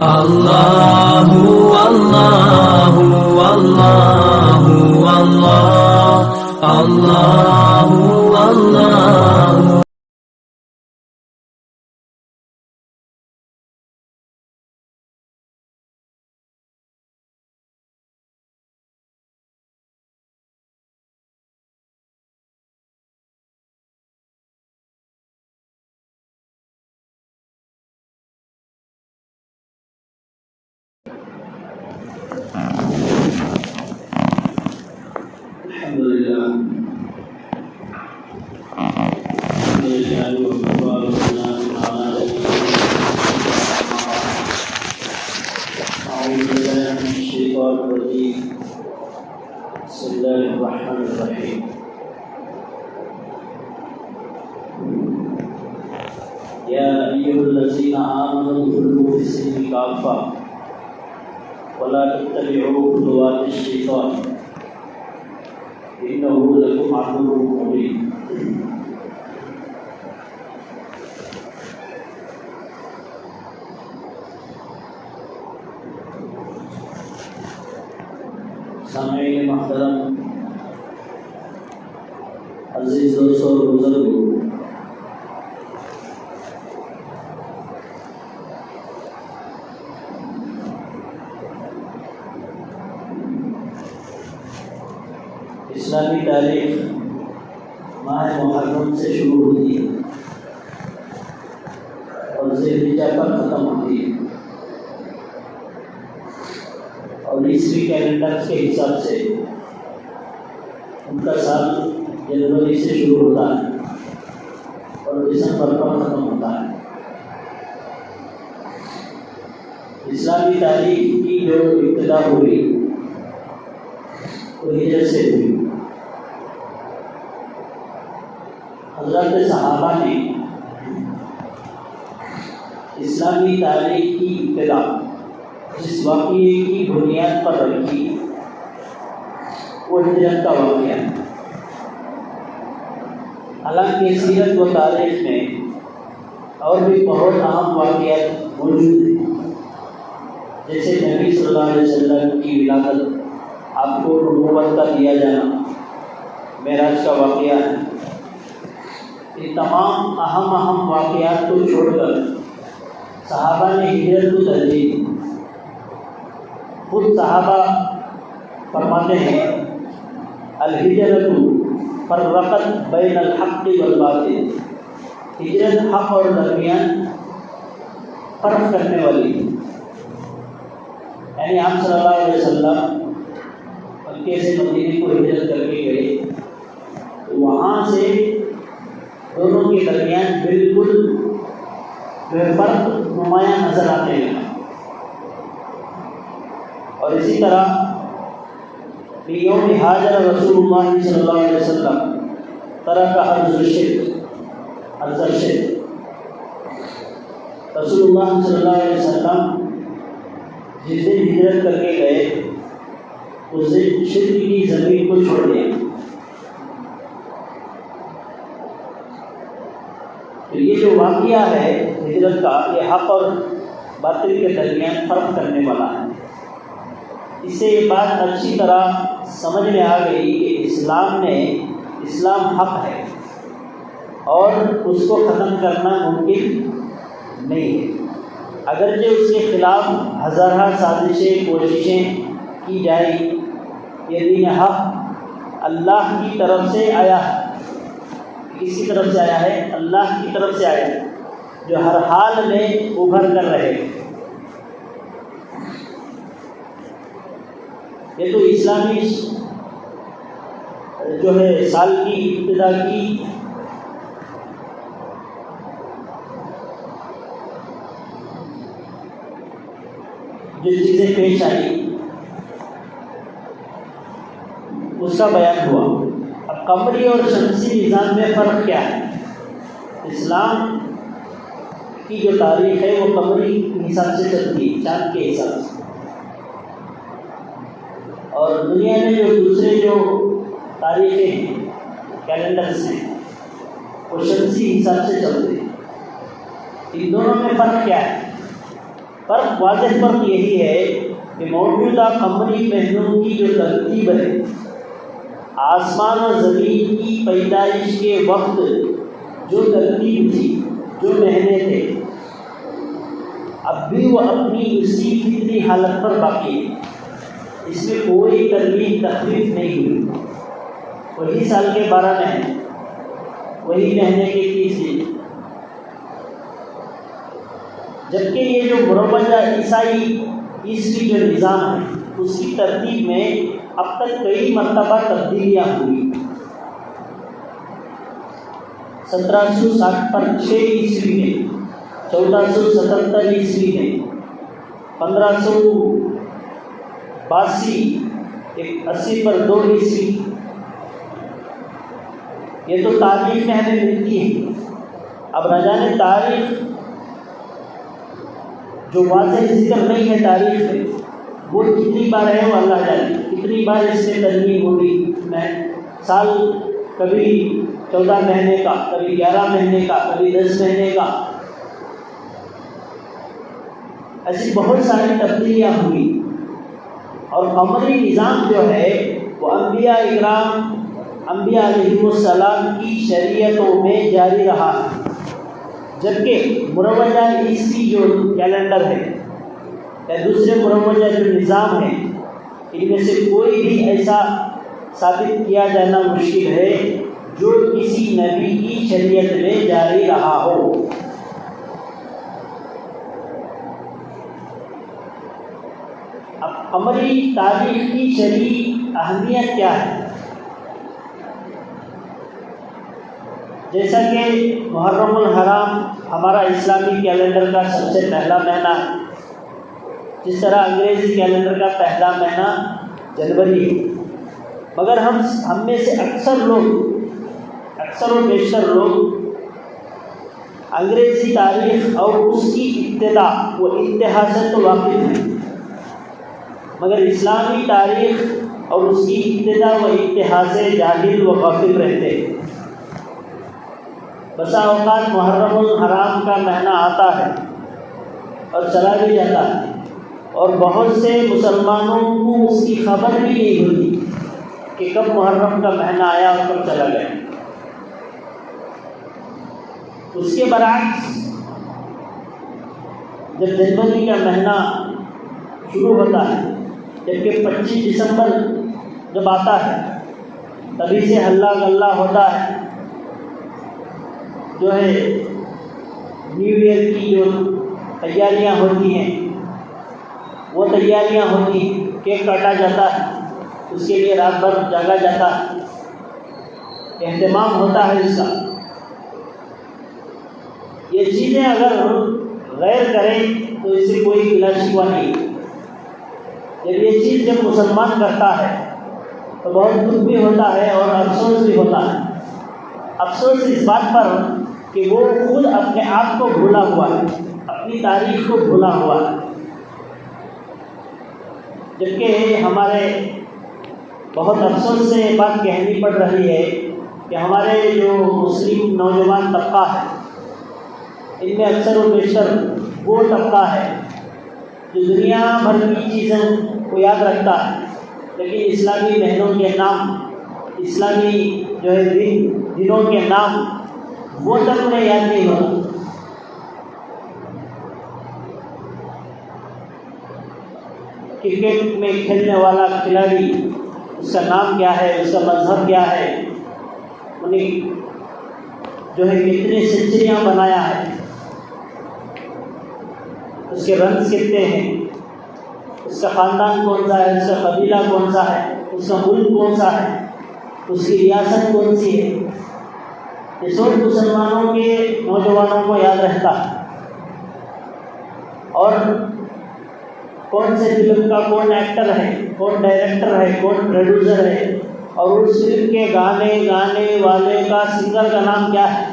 اللہ اللہ اللہ اللہ اللہ اللہ بسم اللہ الرحمن الرحیم یا ایھا الذین آمنوا ادخلوا فی السلم کافۃ ولا تتبعوا خطوات الشیطان انہ لکم عدو مبین۔ سامعین محترم، عزیز دوستوں اور بزرگوں، اسلامی تاریخ ماہ محرم سے شروع ہوتی ہے اور ذی الحجہ پر ختم ہوتی ہے، اور عیسوی کیلنڈر کے حساب سے ان کا سال جنوری سے شروع ہوتا ہے اور دسمبر پر ختم ہوتا ہے۔ اسلامی تاریخ کی جو ابتدا ہوئی وہ ہجرت سے ہوئی۔ حضرات صحابہ نے اسلامی تاریخ کی ابتدا جس واقعے کی بنیاد پر رکھی وہ ہجرت کا واقعہ ہے۔ حالانکہ سیرت و تاریخ میں اور بھی بہت اہم واقعات موجود ہیں، جیسے نبی صلی اللہ علیہ وسلم کی ولادت، آپ کو نبوت کا دیا جانا، معراج کا واقعہ ہے۔ یہ تمام اہم واقعات کو چھوڑ کر صحابہ نے ہجرت کو ترجیح دی۔ خود صحابہ فرماتے ہیں الہجرت فرقت بین الحق والباطل، ہجرت حق اور درمیان فرق کرنے والی، یعنی آپ صلی اللہ علیہ وسلم مکے سے مدینے کو ہجرت کر کے گئے تو وہاں سے دونوں کے درمیان بالکل فرق نمایاں نظر آتے ہیں۔ اور اسی طرح یوم ہاجر رسول اللہ صلی اللہ علیہ وسلم ترک ارض الشرک، رسول اللہ صلی اللہ علیہ وسلم جس دن ہجرت کر کے گئے اس دن شرک کی زمین کو چھوڑ دیا۔ تو یہ جو واقعہ ہے ہجرت کا، یہ حق اور باطل کے درمیان فرق کرنے والا ہے۔ اس سے یہ بات اچھی طرح سمجھ میں آ گئی کہ اسلام حق ہے اور اس کو ختم کرنا ممکن نہیں ہے، اگرچہ اس کے خلاف ہزارہ سازشیں کوششیں کی جائیں۔ یہ دین حق اللہ کی طرف سے آیا ہے، کس کی طرف سے آیا ہے؟ اللہ کی طرف سے آیا ہے، جو ہر حال میں ابھر کر رہے۔ یہ تو اسلامی جو ہے سال کی ابتدا کی جو چیزیں پیش آئی اس کا بیان ہوا۔ اب قمری اور شمسی نظام میں فرق کیا ہے؟ اسلام کی جو تاریخ ہے وہ قمری کے حساب سے چلتی ہے، چاند کے حساب سے، اور دنیا میں جو دوسرے جو تاریخیں ہیں، کیلنڈرز ہیں، وہ شمسی حساب سے چلتے ہیں۔ ان دونوں میں فرق کیا ہے؟ فرق واضح فرق یہی ہے کہ موجودہ قمری مہینوں کی جو ترتیب ہے، آسمان و زمین کی پیدائش کے وقت جو ترتیب تھی، جو مہینے تھے، اب بھی وہ اپنی اسی فطری حالت پر باقی ہے، اس میں کوئی ترمیم تخفیف نہیں ہوئی، وہی سال کے 12 مہینے، وہی مہینے کے 30 دن۔ جبکہ یہ جو مروجہ عیسوی جو نظام ہے، اس کی ترتیب میں اب تک کئی مرتبہ تبدیلیاں ہوئی۔ 1760 پر 6 عیسوی میں، 1477 عیسوی میں، 1582 80 پر 2 عیسوی۔ یہ تو تاریخ میں ہمیں ملتی ہے۔ اب نہ جانے تاریخ جو واضح ذکر نہیں ہے تاریخ میں، وہ کتنی بار ہے وہ اللہ جانے، کتنی بار اس میں ترمیم ہوگی۔ میں سال کبھی 14 مہینے کا، کبھی 11 مہینے کا، کبھی 10 مہینے کا، ایسی بہت ساری تبدیلیاں ہوئی۔ اور قمری نظام جو ہے وہ انبیاء اکرام، انبیاء علیہ السلام کی شریعتوں میں جاری رہا ہے، جبکہ مروجہ عیسوی جو کیلنڈر ہے یا دوسرے مروجہ جو نظام ہے، ان میں سے کوئی بھی ایسا ثابت کیا جانا مشکل ہے جو کسی نبی کی شریعت میں جاری رہا ہو۔ اب قمری تاریخ کی شرعی اہمیت کیا ہے؟ جیسا کہ محرم الحرام ہمارا اسلامی کیلنڈر کا سب سے پہلا مہینہ ہے، جس طرح انگریزی کیلنڈر کا پہلا مہینہ جنوری ہے، مگر ہم میں سے اکثر و بیشتر لوگ انگریزی تاریخ اور اس کی ابتدا و انتہا سے تو واقف ہیں، مگر اسلامی تاریخ اور اس کی ابتدا و انتہا سے جاہل و غافل رہتے ہیں۔ بسا اوقات محرم الحرام کا مہینہ آتا ہے اور چلا بھی جاتا ہے، اور بہت سے مسلمانوں کو اس کی خبر بھی نہیں ہوتی کہ کب محرم کا مہینہ آیا اور کب چلا گیا۔ اس کے برعکس جب جنوری کا مہینہ شروع ہوتا ہے، جبکہ 25 دسمبر جب آتا ہے، تبھی سے ہلہ گلہ ہوتا ہے، جو ہے نیو ایئر کی جو تیاریاں ہوتی ہیں، وہ تیاریاں ہوتی ہیں، کیک کاٹا جاتا ہے، اس کے لیے رات بھر جاگا جاتا ہے، اہتمام ہوتا ہے اس کا۔ یہ چیزیں اگر غیر کریں تو اس سے کوئی گلہ شکوہ نہیں۔ جب یہ چیز جب مسلمان کرتا ہے تو بہت دکھ بھی ہوتا ہے اور افسوس بھی ہوتا ہے۔ افسوس اس بات پر کہ وہ خود اپنے آپ کو بھولا ہوا ہے، اپنی تاریخ کو بھولا ہوا ہے، جبکہ ہمارے بہت افسوس سے یہ بات کہنی پڑ رہی ہے کہ ہمارے جو مسلم نوجوان طبقہ ہے، ان میں اکثر و بیشتر وہ طبقہ ہے جو دنیا بھر کی چیزوں کو یاد رکھتا ہے، لیکن اسلامی مہینوں کے نام، اسلامی جو ہے دنوں کے نام وہ تک انہیں یاد نہیں ہوتا۔ کرکٹ میں کھیلنے والا کھلاڑی، اس کا نام کیا ہے، اس کا مذہب کیا ہے، انہیں جو ہے کتنے سینچریاں بنایا ہے، اس کے رنز کتنے ہیں، اس کا خاندان کون سا ہے، اس کا قبیلہ کون سا ہے، اس کا ملک کون سا ہے، اس کی ریاست کون سی ہے، یہ سب مسلمانوں کے نوجوانوں کو یاد رہتا ہے۔ اور کون سے فلم کا کون ایکٹر ہے، کون ڈائریکٹر ہے، کون پروڈیوسر ہے، اور اس فلم کے گانے والے کا سنگر کا نام کیا ہے،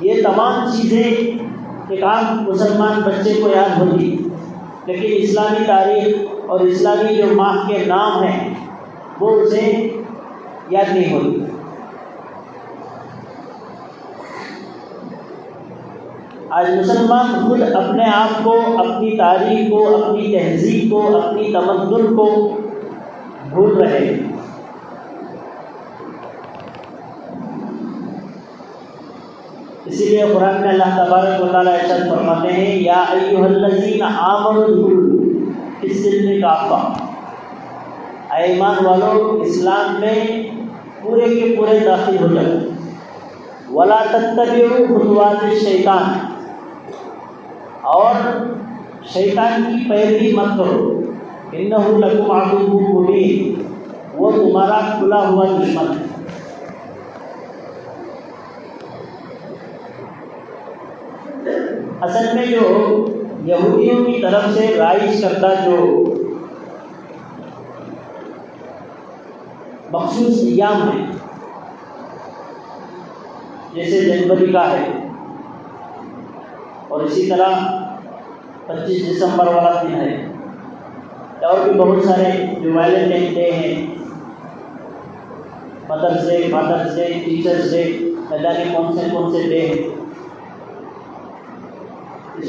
یہ تمام چیزیں ایک عام مسلمان بچے کو یاد ہوتی، لیکن اسلامی تاریخ اور اسلامی جو ماہ کے نام ہیں وہ اسے یاد نہیں ہوتی۔ آج مسلمان خود اپنے آپ کو، اپنی تاریخ کو، اپنی تہذیب کو، اپنی تمدن کو بھول رہے ہیں۔ اسی لیے قرآن میں اللہ تبارک و تعالیٰ ارشاد فرماتے ہیں یا ایھا الذین آمنوا ادخلوا فی السلم کافہ، اے ایمان والو اسلام میں پورے کے پورے داخل ہو جاؤ۔ ولا تتبعوا خطوات الشیطان، اور شیطان کی پیروی مت کرو، انہ لکم عدو مبین، وہ تمہارا کھلا ہوا دشمن ہے۔ اصل میں جو یہودیوں کی طرف سے رائج کردہ جو مخصوص ایام ہیں، جیسے جنوری کا ہے، اور اسی طرح 25 دسمبر والا دن ہے، اور بھی بہت سارے جو ویلنٹائن ڈے ہیں، mothers day, fathers day, teachers day, نہ جانے کون سے ڈے ہیں،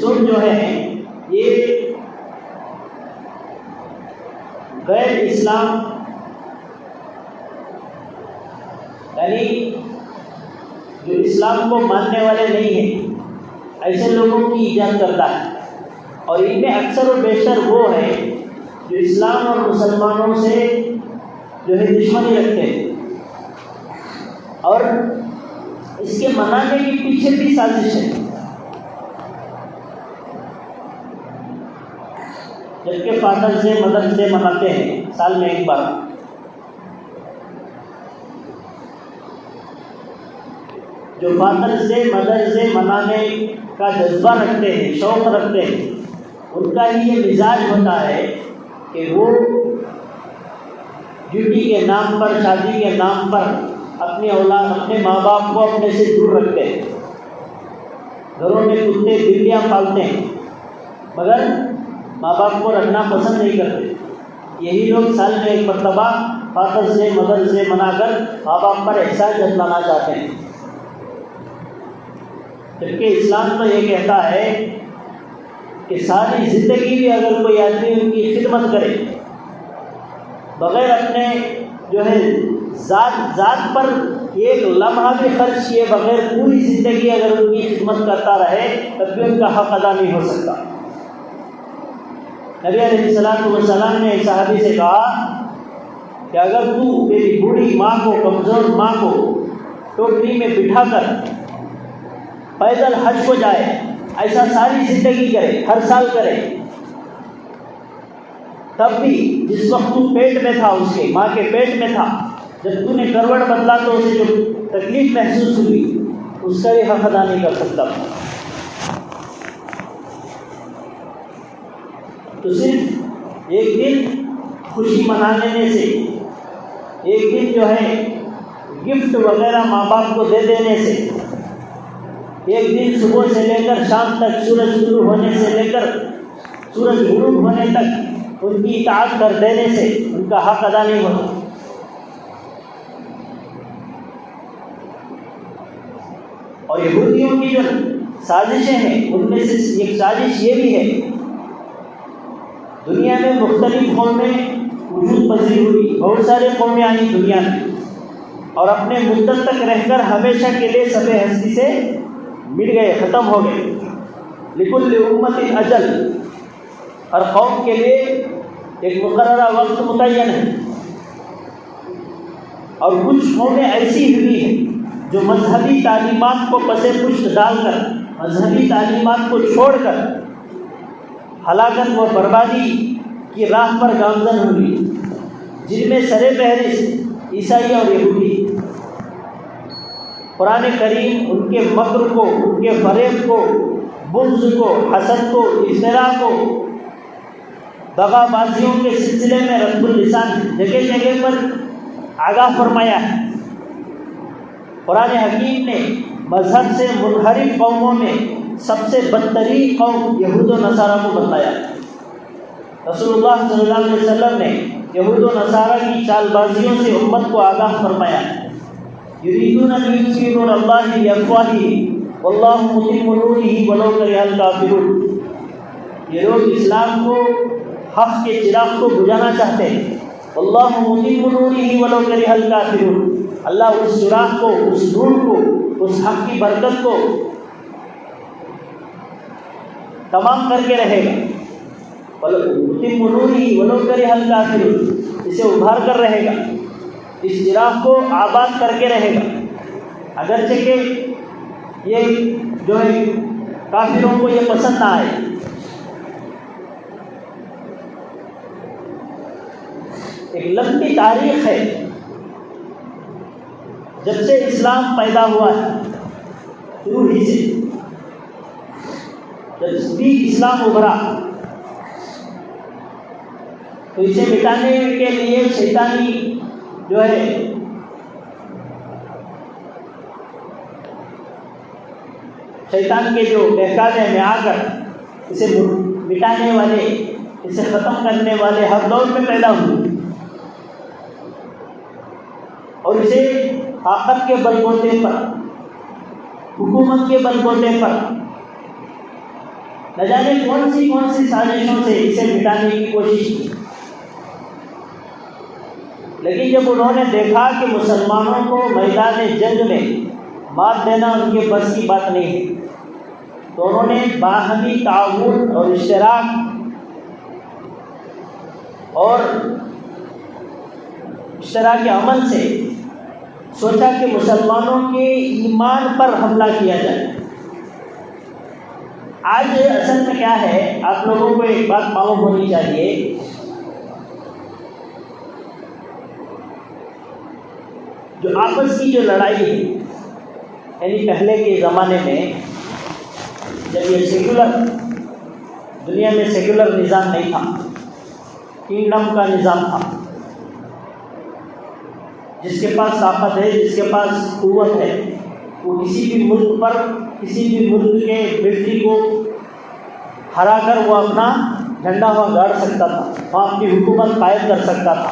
سب جو ہے یہ غیر اسلام یعنی جو اسلام کو ماننے والے نہیں ہیں ایسے لوگوں کی ایجاد کرتا ہے، اور ان میں اکثر و بیشتر وہ ہیں جو اسلام اور مسلمانوں سے جو ہے دشمنی رکھتے ہیں، اور اس کے منانے کے پیچھے بھی سازش ہے۔ جبکہ فادرس ڈے، مدرس ڈے مناتے ہیں سال میں ایک بار، جو فادرس ڈے، مدرس ڈے منانے کا جذبہ رکھتے ہیں، شوق رکھتے ہیں، ان کا ہی یہ مزاج ہوتا ہے کہ وہ ڈیوٹی کے نام پر، شادی کے نام پر اپنی اولاد، اپنے ماں باپ کو اپنے سے دور رکھتے ہیں، گھروں میں کتے بلیاں پالتے ہیں، مگر ماں باپ کو رکھنا پسند نہیں کرتے۔ یہی لوگ سال میں ایک مرتبہ فادرس ڈے، مدرس ڈے منا کر ماں باپ پر احسان جتلانا چاہتے ہیں، جبکہ اسلام تو یہ کہتا ہے کہ ساری زندگی بھی اگر کوئی آدمی ان کی خدمت کرے، بغیر اپنے جو ہے ذات پر ایک لمحہ بھی خرچ کیے بغیر پوری زندگی اگر ان کی خدمت کرتا رہے، تب بھی ان کا حق ادا نہیں ہو سکتا۔ نبی علیہ السلام نے ایک صحابی سے کہا کہ اگر تو تیری بوڑھی ماں کو، کمزور ماں کو ٹوکری میں بٹھا کر پیدل حج کو جائے، ایسا ساری زندگی کرے، ہر سال کرے، تب بھی جس وقت تو پیٹ میں تھا، اس کے ماں کے پیٹ میں تھا، جب تو نے کروٹ بدلا تو اسے جو تکلیف محسوس ہوئی اس کا بھی حق ادا نہیں کر سکتا۔ تو صرف ایک دن خوشی منا لینے سے، ایک دن جو ہے گفٹ وغیرہ ماں باپ کو دے دینے سے، ایک دن صبح سے لے کر شام تک، سورج شروع ہونے سے لے کر سورج غروب ہونے تک ان کی اطاعت کر دینے سے ان کا حق ادا نہیں ہوتا۔ اور یہودیوں کی جو سازشیں ہیں ان میں سے ایک سازش یہ بھی ہے، دنیا میں مختلف قومیں وجود پذیر ہوئی، بہت سارے قومیں آئیں دنیا میں، اور اپنے مدت تک رہ کر ہمیشہ کے لیے سب ہستی سے مٹ گئے، ختم ہو گئے۔ لکل امت اجل، ہر قوم کے لیے ایک مقررہ وقت متعین ہے، اور کچھ قومیں ایسی ہوئی ہیں جو مذہبی تعلیمات کو پس پشت ڈال کر، مذہبی تعلیمات کو چھوڑ کر ہلاکت و بربادی کی راہ پر گامزن ہوئی، جن میں سر فہرست عیسائی اور یہودی۔ قرآن کریم ان کے مکر کو، ان کے فریب کو، بغض کو، حسد کو، افتراء کو، دغا بازیوں کے سلسلے میں رد اللسان جگہ جگہ پر آگاہ فرمایا ہے۔ قرآن حکیم نے مذہب سے منحرف قوموں میں سب سے بدترین قوم یہود و نصارہ کو بتایا۔ رسول اللہ صلی اللہ علیہ وسلم نے یہود و نصارہ کی چال بازیوں سے امت کو آگاہ فرمایا۔ یریدون ان یطفئوا نور اللہ بافواہہم واللہ متم نورہ ولو کرہ الکافرون، یہ لوگ اسلام کو، حق کے چراغ کو بجھانا چاہتے ہیں۔ واللہ متم نورہ ولو کرہ الکافرون، اللہ اس چراغ کو، اس نور کو، اس حق کی برکت کو تمام کر کے رہے گا۔ متم نورہ ولو کرہ الکافرون، اسے ابھار کر رہے گا، اس چراغ کو آباد کر کے رہے گا، اگرچہ کہ یہ جو ہے کافروں کو یہ پسند نہ آئے۔ ایک لمبی تاریخ ہے جب سے اسلام پیدا ہوا ہے، شروع ہی سے جب بھی اسلام ابھرا تو اسے مٹانے کے لیے شیطانی جو ہے شیطان کے جو بہکاوے میں آ کر اسے مٹانے والے، اسے ختم کرنے والے ہر دور میں پیدا ہوئے، اور اسے طاقت کے بل بوتے پر، حکومت کے بل بوتے پر، نہ جانے کون سی سازشوں سے اسے مٹانے کی کوشش کی۔ لیکن جب انہوں نے دیکھا کہ مسلمانوں کو میدان جنگ میں مات دینا ان کے بس کی بات نہیں ہے، تو انہوں نے باہمی تعاون اور اشتراک اور اشتراک عمل سے سوچا کہ مسلمانوں کے ایمان پر حملہ کیا جائے۔ آج اصل میں کیا ہے، آپ لوگوں کو ایک بات معلوم ہونی چاہیے، جو آپس کی جو لڑائی ہے، یعنی پہلے کے زمانے میں جب یہ سیکولر دنیا میں سیکولر نظام نہیں تھا، کنگڈم کا نظام تھا، جس کے پاس طاقت ہے، جس کے پاس قوت ہے، وہ کسی بھی ملک پر، کسی بھی ملک کے ملٹری کو ہرا کر وہ اپنا جھنڈا وہاں گاڑ سکتا تھا، وہاں اپنی حکومت قائم کر سکتا تھا۔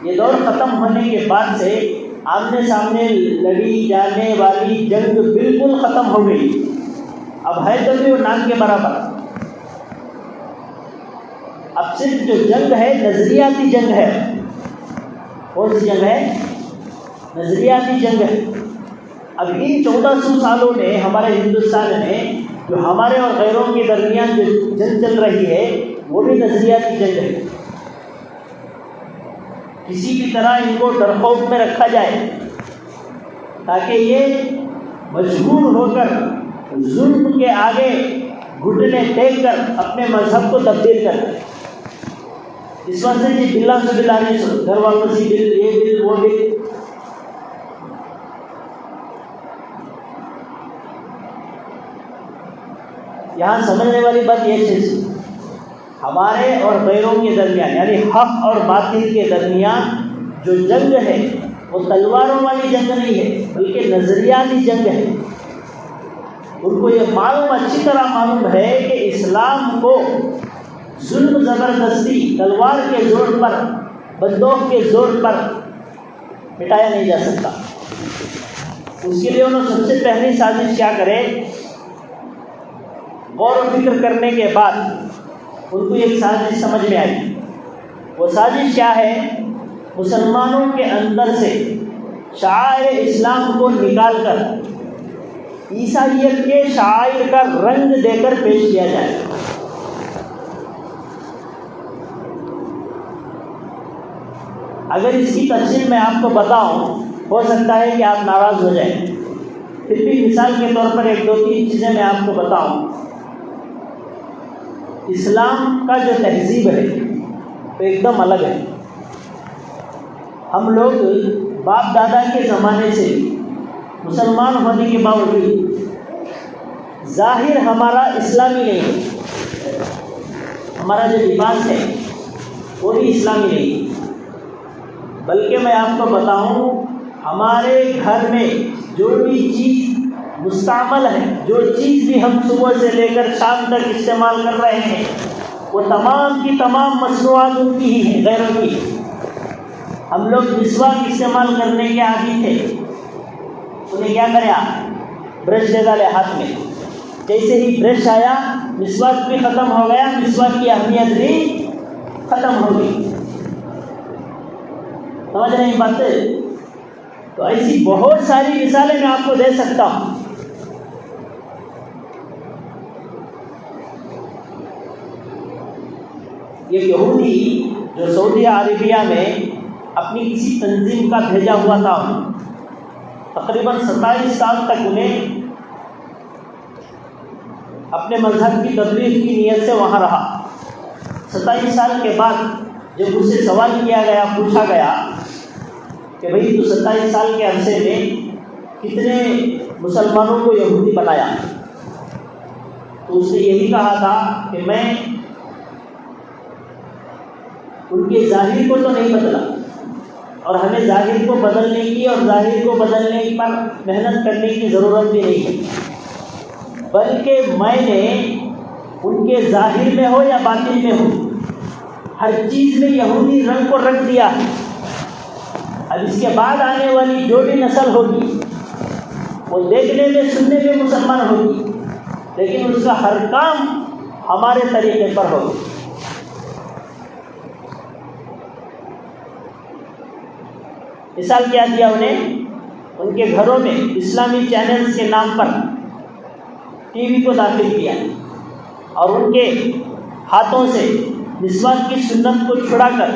یہ دور ختم ہونے کے بعد سے آمنے سامنے لڑی جانے والی جنگ بالکل ختم ہو گئی، اب ہے تو بھی وہ ناک کے برابر۔ اب صرف جو جنگ ہے نظریاتی جنگ ہے۔ کون سی جنگ ہے؟ نظریاتی جنگ ہے۔ اب ان 1400 سالوں میں ہمارے ہندوستان میں جو ہمارے اور غیروں کے درمیان جو جنگ چل رہی ہے وہ بھی نظریاتی جنگ ہے۔ کسی بھی طرح ان کو ڈرخوف میں رکھا جائے تاکہ یہ مجبور ہو کر ظلم کے آگے گھٹنے ٹیک کر اپنے مذہب کو تبدیل کر دیں۔ اس واسطے جی بلا سے بلانی گھر واپسی بل، یہ بل، وہ بل۔ یہاں سمجھنے والی بات یہ چیز، ہمارے اور غیروں کے درمیان یعنی حق اور باطل کے درمیان جو جنگ ہے وہ تلواروں والی جنگ نہیں ہے، بلکہ نظریاتی جنگ ہے۔ ان کو یہ اچھی طرح معلوم ہے کہ اسلام کو ظلم زبردستی تلوار کے زور پر، بندوق کے زور پر مٹایا نہیں جا سکتا۔ اس کے لیے انہوں نے سب سے پہلی سازش کیا کرے، غور و فکر کرنے کے بعد ان کو ایک سازش سمجھ میں آئی۔ وہ سازش کیا ہے؟ مسلمانوں کے اندر سے شعائر اسلام کو نکال کر عیسائیت کے شعائر کا رنگ دے کر پیش کیا جائے۔ اگر اس کی تفصیل میں آپ کو بتاؤں ہو سکتا ہے کہ آپ ناراض ہو جائیں، پھر بھی مثال کے طور پر ایک دو تین چیزیں میں آپ کو بتاؤں۔ اسلام کا جو تہذیب ہے وہ ایک دم الگ ہے۔ ہم لوگ باپ دادا کے زمانے سے مسلمان ہونے کے باوجود ظاہر ہمارا اسلامی نہیں ہے، ہمارا جو لباس ہے وہ بھی اسلامی نہیں ہے، بلکہ میں آپ کو بتاؤں ہمارے گھر میں جو بھی چیز مستعمل ہے، جو چیز بھی ہم صبح سے لے کر شام تک استعمال کر رہے ہیں، وہ تمام کی تمام مصنوعات ان کی ہی ہیں، غیروں کی۔ ہم لوگ مسواک استعمال کرنے کے عادی تھے، انہیں کیا کرے آپ؟ برش دے ڈالے ہاتھ میں. جیسے ہی برش آیا مسواک بھی ختم ہو گیا, مسواک کی اہمیت بھی ختم ہو گئی. سمجھ رہے ہیں باتیں؟ تو ایسی بہت ساری مثالیں میں آپ کو دے سکتا ہوں. یہ یہودی جو سعودی عربیہ میں اپنی کسی تنظیم کا بھیجا ہوا تھا, تقریباً 27 سال تک انہیں اپنے مذہب کی تبلیغ کی نیت سے وہاں رہا. 27 سال کے بعد جب اس سے سوال کیا گیا, پوچھا گیا کہ بھئی تو 27 سال کے عرصے میں کتنے مسلمانوں کو یہودی بنایا, تو اس نے یہی کہا تھا کہ میں ان کے ظاہر کو تو نہیں بدلا, اور ہمیں ظاہر کو بدلنے کی اور ظاہر کو بدلنے پر محنت کرنے کی ضرورت بھی نہیں ہے, بلکہ میں نے ان کے ظاہر میں ہو یا باطن میں ہو ہر چیز میں یہودی رنگ کو رکھ دیا ہے. اب اس کے بعد آنے والی جو بھی نسل ہوگی وہ دیکھنے میں سننے میں مسلمان ہوگی, لیکن اس کا ہر کام ہمارے طریقے پر ہوگا. مثال کیا دیا انہیں, ان کے گھروں میں اسلامی چینلز کے نام پر ٹی وی کو داخل کیا اور ان کے ہاتھوں سے مسواک کی سنت کو چھڑا کر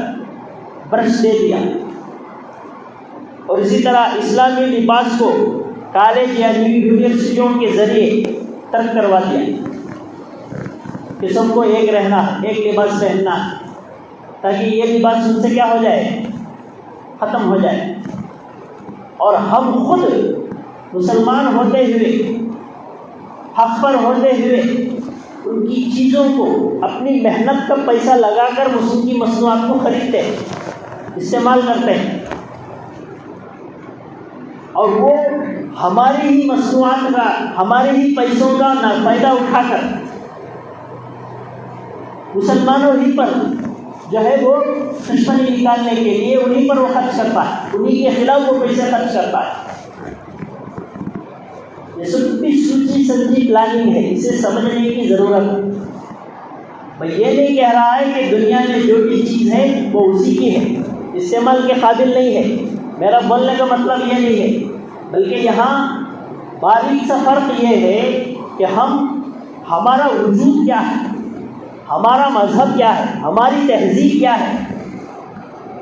برش دے دیا, اور اسی طرح اسلامی لباس کو کالج یا یونیورسٹیوں کے ذریعے ترک کروا دیا کہ سب کو ایک رہنا, ایک لباس پہننا, تاکہ یہ لباس ان سے کیا ہو جائے, ختم ہو جائے. اور ہم خود مسلمان ہوتے ہوئے, حق پر ہوتے ہوئے ان کی چیزوں کو اپنی محنت کا پیسہ لگا کر ان کی مصنوعات کو خریدتے ہیں, استعمال کرتے ہیں, اور وہ ہماری ہی مصنوعات کا, ہمارے ہی پیسوں کا فائدہ اٹھا کر مسلمانوں ہی پر جو ہے وہ دشمنی نکالنے کے لیے انہیں پر وہ خرچ کرتا ہے, انہیں کے خلاف وہ پیسے خرچ کرتا ہے. یہ سب بھی سوچی سمجھی پلاننگ ہے, اسے سمجھنے کی ضرورت ہے. میں یہ نہیں کہہ رہا ہے کہ دنیا میں جو بھی چیز ہے وہ اسی کی ہے, استعمال کے قابل نہیں ہے. میرا بولنے کا مطلب یہ نہیں ہے, بلکہ یہاں باریک سا فرق یہ ہے کہ ہمارا وجود کیا ہے, ہمارا مذہب کیا ہے, ہماری تہذیب کیا ہے,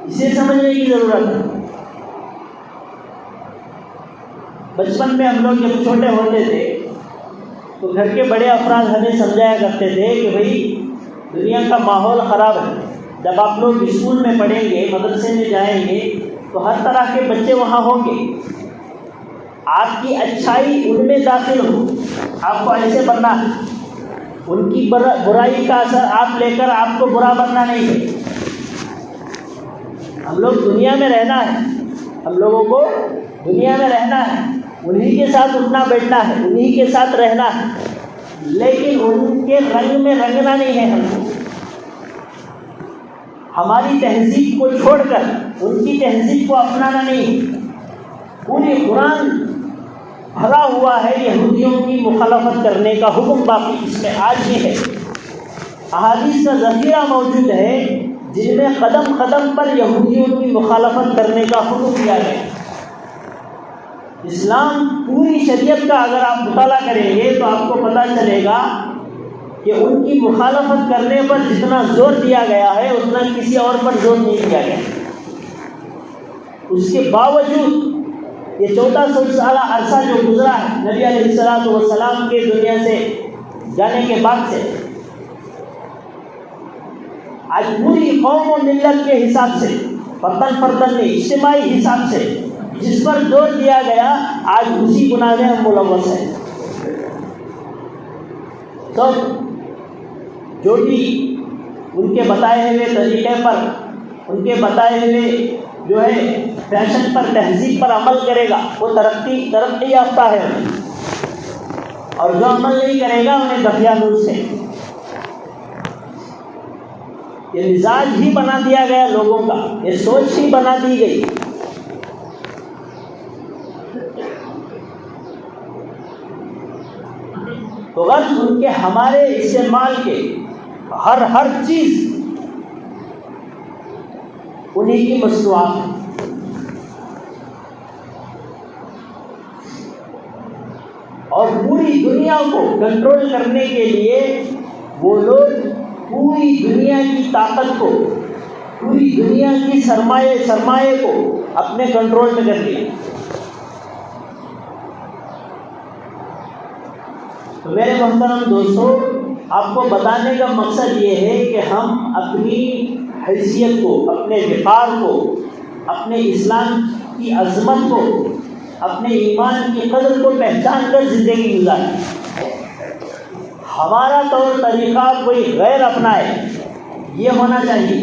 اسے سمجھنے کی ضرورت ہے. بچپن میں ہم لوگ جب چھوٹے ہوتے تھے تو گھر کے بڑے افراد ہمیں سمجھایا کرتے تھے کہ بھئی دنیا کا ماحول خراب ہے, جب آپ لوگ اسکول میں پڑھیں گے, مدرسے میں جائیں گے تو ہر طرح کے بچے وہاں ہوں گے, آپ کی اچھائی ان میں داخل ہو, آپ کو ایسے بننا ہے, ان کی برائی کا اثر آپ لے کر آپ کو برا بننا نہیں ہے. ہم لوگ دنیا میں رہنا ہے, ہم لوگوں کو دنیا میں رہنا ہے, انہی کے ساتھ اٹھنا بیٹھنا ہے, انہی کے ساتھ رہنا ہے, لیکن ان کے رنگ میں رنگنا نہیں ہے. ہم کو ہماری تہذیب کو چھوڑ کر ان کی تہذیب کو اپنانا نہیں. پوری قرآن بھرا ہوا ہے یہودیوں کی مخالفت کرنے کا حکم, باقی اس میں آج بھی ہے. احادیث کا ذخیرہ موجود ہے جن میں قدم قدم پر یہودیوں کی مخالفت کرنے کا حکم دیا گیا. اسلام پوری شریعت کا اگر آپ مطالعہ کریں گے تو آپ کو پتہ چلے گا کہ ان کی مخالفت کرنے پر جتنا زور دیا گیا ہے اتنا کسی اور پر زور نہیں دیا گیا. اس کے باوجود یہ 1400 سالہ عرصہ جو گزرا ہے نبی علیہ الصلوۃ والسلام کے دنیا سے جانے کے بعد سے, آج پوری قوم و ملت کے حساب سے, فردن فردن میں اجتماعی حساب سے جس پر زور دیا گیا, آج اسی گناہ میں ہم ملوث ہیں. تو جو بھی ان کے بتائے ہوئے طریقے پر, ان کے بتائے ہوئے جو ہے فیشن پر, تہذیب پر عمل کرے گا وہ ترقی یافتہ ہے, اور جو عمل نہیں کرے گا انہیں دفیانوس ہے. یہ مزاج ہی بنا دیا گیا لوگوں کا, یہ سوچ ہی بنا دی گئی. ان کے ہمارے استعمال کے ہر چیز انہی کی مصنوعات ہیں. اور پوری دنیا کو کنٹرول کرنے کے لیے وہ لوگ پوری دنیا کی طاقت کو، پوری دنیا کی سرمایے کو اپنے کنٹرول میں کر لیا. تو میرے محترم دوستو، آپ کو بتانے کا مقصد یہ ہے کہ ہم اپنی حیثیت کو، اپنے وقار کو، اپنے اسلام کی عظمت کو، اپنے ایمان کی قدر کو پہچان کر زندگی گزاریں. ہمارا طور طریقہ کوئی غیر اپنائے یہ ہونا چاہیے.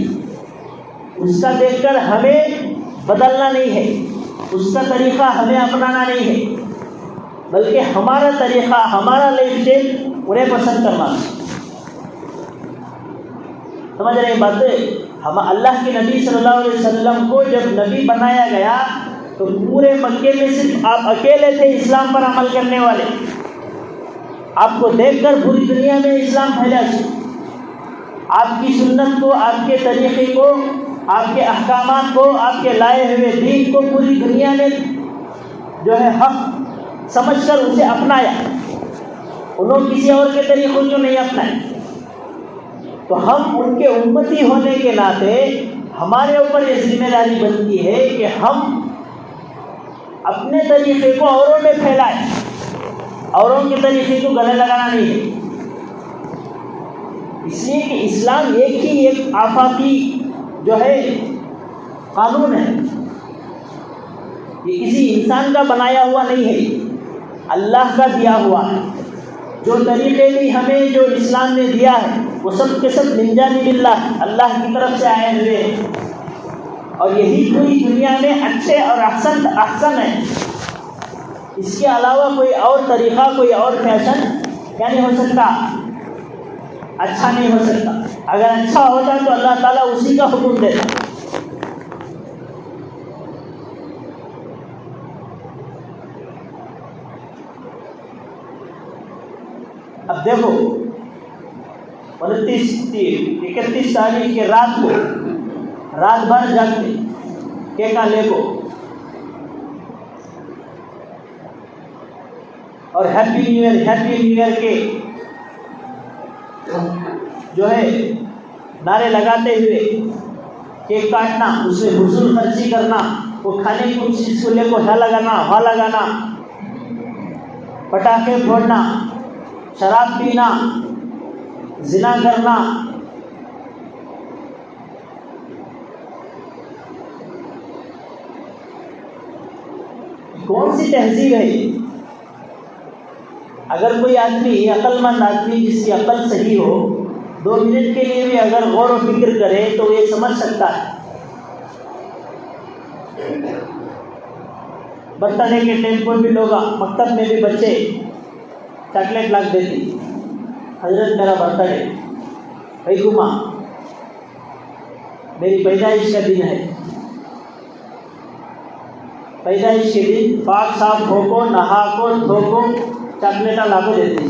اس کا دیکھ کر ہمیں بدلنا نہیں ہے، اس کا طریقہ ہمیں اپنانا نہیں ہے، بلکہ ہمارا طریقہ، ہمارا لائف اسٹائل انہیں پسند کرنا. سمجھ رہے ہیں باتیں؟ ہم اللہ کے نبی صلی اللہ علیہ وسلم کو جب نبی بنایا گیا تو پورے مکے میں صرف آپ اکیلے تھے اسلام پر عمل کرنے والے. آپ کو دیکھ کر پوری دنیا میں اسلام پھیلا. آپ کی سنت کو، آپ کے طریقے کو، آپ کے احکامات کو، آپ کے لائے ہوئے دین کو پوری دنیا نے جو ہے حق سمجھ کر اسے اپنایا. انہوں کسی اور کے طریقوں کو نہیں اپنائے. تو ہم ان کے امتی ہونے کے ناطے ہمارے اوپر یہ ذمہ داری بنتی ہے کہ ہم اپنے طریقے کو اوروں میں پھیلائیں. اوروں کے طریقے کو گلے لگانا نہیں ہے. اس لیے کہ اسلام ایک آفاقی جو ہے قانون ہے. یہ کسی انسان کا بنایا ہوا نہیں ہے، اللہ کا دیا ہوا ہے. جو طریقے بھی ہمیں جو اسلام نے دیا ہے وہ سب کے سب من جانب اللہ، اللہ کی طرف سے آئے ہوئے ہیں. اور یہی پوری دنیا میں اچھے اور احسن ہے. اس کے علاوہ کوئی اور طریقہ، کوئی اور فیشن کیا نہیں ہو سکتا، اچھا نہیں ہو سکتا. اگر اچھا ہوتا تو اللہ تعالیٰ اسی کا حکم دیتا. اب دیکھو 31 تاریخ کے رات کو رات بھر جاگتے کیکا لے کو اور ہیپی نیو ایئر کے جو ہے نعرے لگاتے ہوئے کیک کاٹنا، اس میں فضول خرچی کرنا، وہ کھانے کی چیز کو لے کو ہاں لگانا، پٹاخے پھوڑنا، شراب پینا، زنا کرنا. کون سی تہذیب ہے؟ اگر کوئی آدمی، عقل مند آدمی جس کی عقل صحیح ہو، 2 منٹ کے لیے بھی اگر غور و فکر کرے تو یہ سمجھ سکتا ہے. برتھ ڈے کے ٹائم پر بھی لوگ، مکتب میں بھی بچے چاکلیٹ لا دیتی، حضرت میرا برتھ ڈے، بھائی گما میری پیدائش کا دن ہے. پیدائش کے دن پاک صاف ہو کو، نہا کو، دھو کو، چاکلیٹا لا کو دیتی.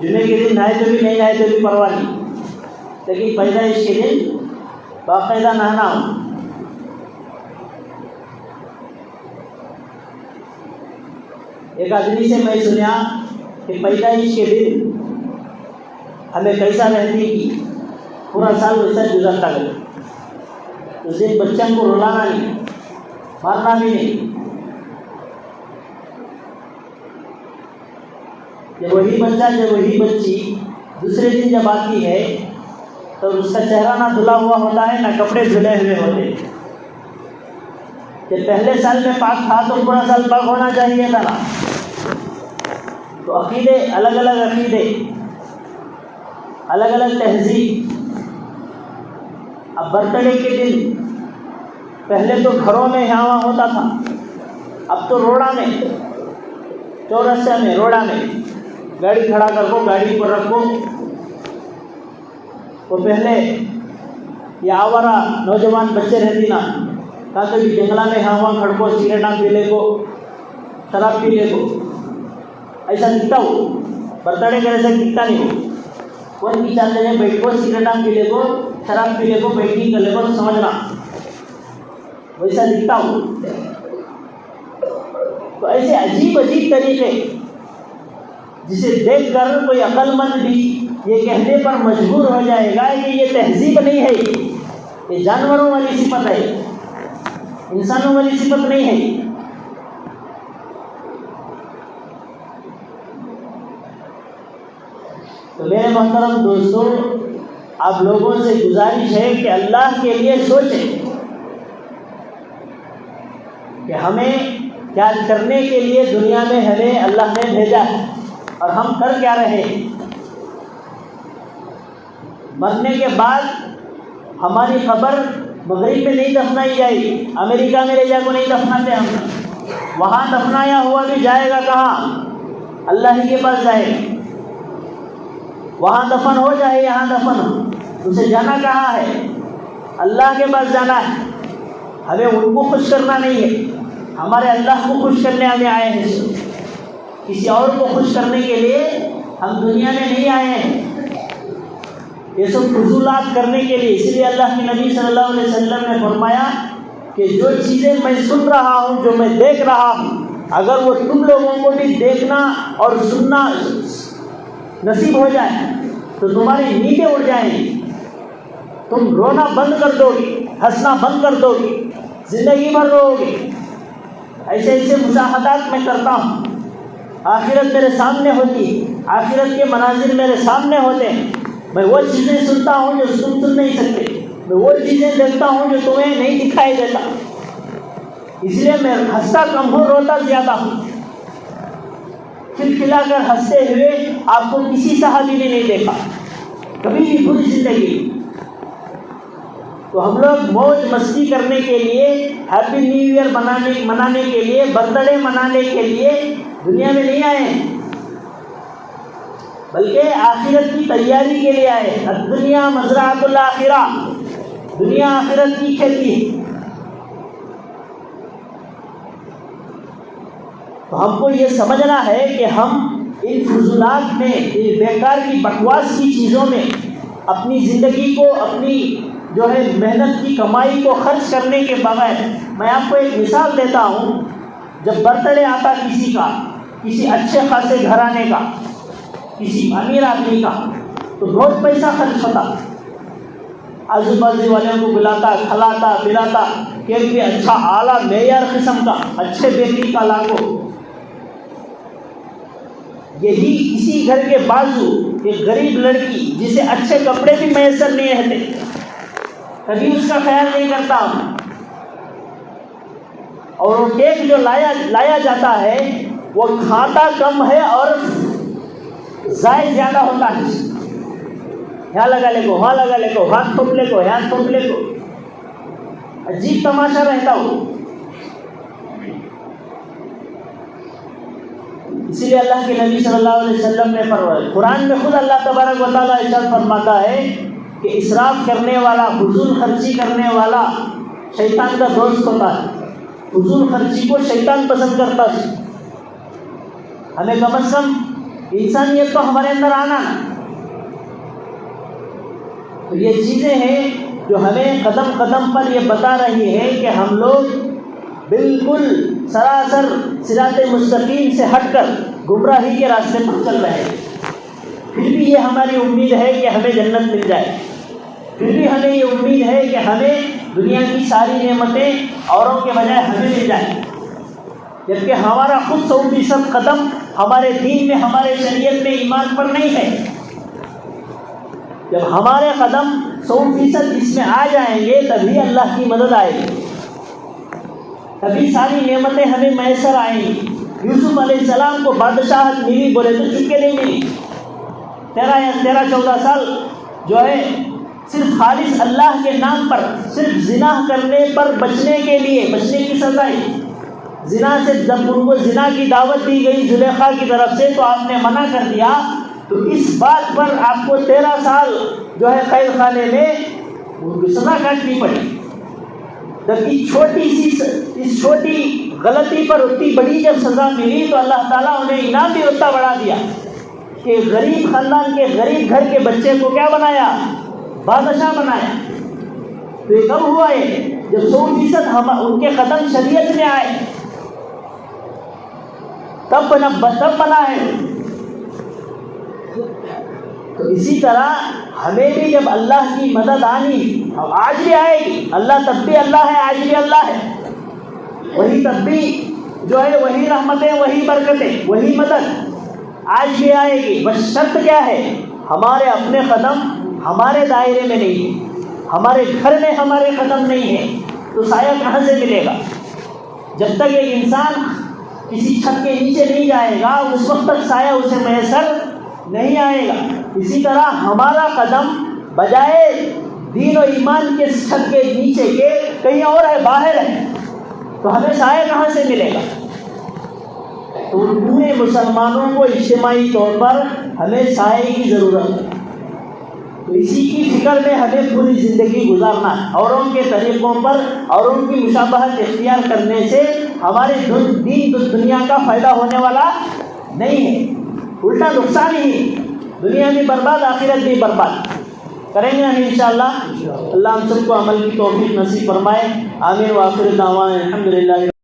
جمعے کے دن نہائے تو بھی نہیں نہائے تو بھی پرواہ نہیں، لیکن پیدائش کے دن باقاعدہ نہانا ہو. ایک آدمی سے میں سنیا کہ پیدائش کے دن ہمیں کیسا رہتی کہ پورا سال ویسا گزرتا گیا. اس دن بچوں کو رلانا نہیں، مارنا بھی نہیں. جب وہی بچہ، جب وہی بچی دوسرے دن جب آتی ہے تو اس کا چہرہ نہ دھلا ہوا ہوتا ہے، نہ کپڑے دھلے ہوئے ہوتے ہیں. کہ پہلے سال میں پاک تھا تو پورا سال پاک ہونا چاہیے تھا نا. تو عقیدے الگ الگ، عقیدے الگ الگ، تہذیب. اب برتھ ڈے کے دن پہلے تو گھروں میں یہاں ہوتا تھا، اب تو روڈا میں، چورسیا میں، روڈا میں گاڑی کھڑا کر کو، گاڑی پر رکھو. وہ پہلے یہ آوارہ نوجوان بچے رہتی نا، کہاں کبھی جنگلہ میں ہاں کھڑ کو، سگریٹاں پی لے کو، شراب پی لے کو. ایسا دکھتا ہو برتھڈے کا ایسا دکھتا نہیں ہو کون کی چاہتے ہیں بیٹھ کو سگریٹ پی لے کو شراب پی لے کو بیٹھی کر لے کو سمجھنا ویسا دکھتا ہو. تو ایسے عجیب عجیب طریقے جسے دیکھ کر کوئی عقل مند بھی یہ کہنے پر مجبور ہو جائے گا کہ یہ تہذیب نہیں ہے, یہ جانوروں والی صفت ہے, انسانوں والی صفت نہیں ہے. تو میرے محترم دوستوں, آپ لوگوں سے گزارش ہے کہ اللہ کے لیے سوچیں کہ ہمیں کیا کرنے کے لیے دنیا میں ہمیں اللہ نے بھیجا ہے اور ہم کر کیا رہے ہیں. مرنے کے بعد ہماری قبر مغرب میں نہیں دفنائی جائے گی, امریکہ میں لے جا کو نہیں دفناتے ہم, وہاں دفنایا ہوا بھی جائے گا کہاں؟ اللہ ہی کے پاس جائے گا. وہاں دفن ہو جائے یہاں دفن ہو, اسے جانا کہاں ہے؟ اللہ کے پاس جانا ہے. ہمیں ان کو خوش کرنا نہیں ہے, ہمارے اللہ کو خوش کرنے ہمیں آئے ہیں. کسی اور کو خوش کرنے کے لیے ہم دنیا میں نہیں آئے ہیں, یہ سب فضولات کرنے کے لیے. اس لیے اللہ کے نبی صلی اللہ علیہ وسلم نے فرمایا کہ جو چیزیں میں سن رہا ہوں, جو میں دیکھ رہا ہوں, اگر وہ تم لوگوں کو بھی دیکھنا اور سننا نصیب ہو جائے تو تمہاری نیندیں اڑ جائیں گی, تم رونا بند کر دو گے, ہنسنا بند کر دو گے, زندگی بھر رو گے. ایسے ایسے مشاہدات میں کرتا ہوں, آخرت میرے سامنے ہوتی ہے, آخرت کے مناظر میرے سامنے ہوتے ہیں. میں وہ چیزیں سنتا ہوں جو تم سن نہیں سکتے, میں وہ چیزیں دیکھتا ہوں جو تمہیں نہیں دکھائی دیتا. اس لیے میں ہنستا کم ہوں, روتا زیادہ ہوں. کھلکھلا کر ہنستے ہوئے آپ کو کسی صحابی نے نہیں دیکھا کبھی بھی پوری زندگی. تو ہم لوگ موج مستی کرنے کے لیے, ہیپی نیو ایئر منانے کے لیے, برتھ ڈے منانے کے لیے دنیا میں نہیں آئے ہیں, بلکہ آخرت کی تیاری کے لیے آئے. الدنیا مزرعۃ الآخرہ, دنیا آخرت کی کھیتی ہے. تو ہم کو یہ سمجھنا ہے کہ ہم ان فضولات میں, ان بیکار کی بکواس کی چیزوں میں اپنی زندگی کو, اپنی جو ہے محنت کی کمائی کو خرچ کرنے کے بغیر. میں آپ کو ایک مثال دیتا ہوں. جب برتھ ڈے آتا کسی کا, کسی اچھے خاصے گھرانے کا, کسی امیر آدمی کا, تو بہت پیسہ خرچ ہوتا. آزو بازو والوں کو بلاتا, کھلاتا پلاتا, کیک بھی اچھا اعلیٰ معیار قسم کا, اچھے بیکری کا لاگو. یہی کسی گھر کے بازو ایک غریب لڑکی جسے اچھے کپڑے بھی میسر نہیں رہتے, کبھی اس کا خیال نہیں کرتا. اور وہ کیک جو لایا جاتا ہے وہ کھاتا کم ہے اور ضائع زیادہ ہوتا ہے. یہاں لگا لے کو, وہاں لگا لے کو, ہاتھ تھوپ لے کو, یہاں تھوپ لے کو, عجیب تماشا رہتا ہو. اسی لیے اللہ کے نبی صلی اللہ علیہ وسلم نے فرمایا, قرآن میں خود اللہ تبارک و تعالیٰ ارشاد فرماتا ہے کہ اسراف کرنے والا, فضول خرچی کرنے والا شیطان کا دوست ہوتا ہے. فضول خرچی کو شیطان پسند کرتا ہے. ہمیں کم از کم انسانیت تو ہمارے اندر آنا. تو یہ چیزیں ہیں جو ہمیں قدم قدم پر یہ بتا رہی ہے کہ ہم لوگ بالکل سراسر صراط مستقیم سے ہٹ کر گمراہی کے راستے پر چل رہے ہیں. پھر بھی یہ ہماری امید ہے کہ ہمیں جنت مل جائے, پھر بھی ہمیں یہ امید ہے کہ ہمیں دنیا کی ساری نعمتیں اوروں کے بجائے ہمیں مل جائیں, جبکہ ہمارا خود 100% قدم ہمارے دین میں, ہمارے شریعت میں, ایمان پر نہیں ہے. جب ہمارے قدم 100% اس میں آ جائیں گے تبھی اللہ کی مدد آئے گی, تبھی ساری نعمتیں ہمیں میسر آئیں گی. یوسف علیہ السلام کو بادشاہت ملی, بولے تو چپکے نہیں ملی. 13-14 سال جو ہے صرف خالص اللہ کے نام پر, صرف زنا کرنے پر بچنے کے لیے, بچنے کی سزا. زنا سے جب ان کو زنا کی دعوت دی گئی زلیخا کی طرف سے تو آپ نے منع کر دیا, تو اس بات پر آپ کو 13 سال جو ہے قید خانے میں ان کی سزا کاٹنی پڑی. جب اس چھوٹی غلطی پر اتنی بڑی جب سزا ملی تو اللہ تعالیٰ انہیں انعام بھی اتنا بڑھا دیا کہ غریب خاندان کے غریب گھر کے بچے کو کیا بنایا؟ بادشاہ بنایا۔ تو یہ کب ہوا ہے؟ جب 100% ان کے قدم شریعت میں آئے تب بنا ہے۔ تو اسی طرح ہمیں بھی جب اللہ کی مدد آنی، آج بھی آئے گی، اللہ تب بھی اللہ ہے، آج بھی اللہ ہے، وہی تب بھی جو ہے وہی رحمتیں، وہی برکتیں، وہی مدد آج بھی آئے گی۔ بس شرط کیا ہے؟ ہمارے اپنے قدم ہمارے دائرے میں نہیں ہے، ہمارے گھر میں ہمارے قدم نہیں ہے، تو سایہ کہاں سے ملے گا؟ جب تک ایک انسان کسی چھت کے نیچے نہیں جائے گا اس وقت تک سایہ اسے میسر نہیں آئے گا۔ اسی طرح ہمارا قدم بجائے دین و ایمان کے چھت کے نیچے کے کہیں اور ہے، باہر ہے، تو ہمیں سایہ کہاں سے ملے گا؟ تو پورے مسلمانوں کو اجتماعی طور پر ہمیں سائے کی ضرورت ہے۔ تو اسی کی فکر میں ہمیں پوری زندگی گزارنا ہے۔ اوروں کے طریقوں پر اوروں کی مشابہت اختیار کرنے سے ہمارے دین دنیا کا فائدہ ہونے والا نہیں ہے، الٹا نقصان ہی، دنیا بھی برباد، آخرت بھی برباد۔ کریں گے ہم انشاءاللہ۔ اللہ ہم سب کو عمل کی توفیق نصیب فرمائے۔ آمین۔ وآخر دعوانا الحمدللہ۔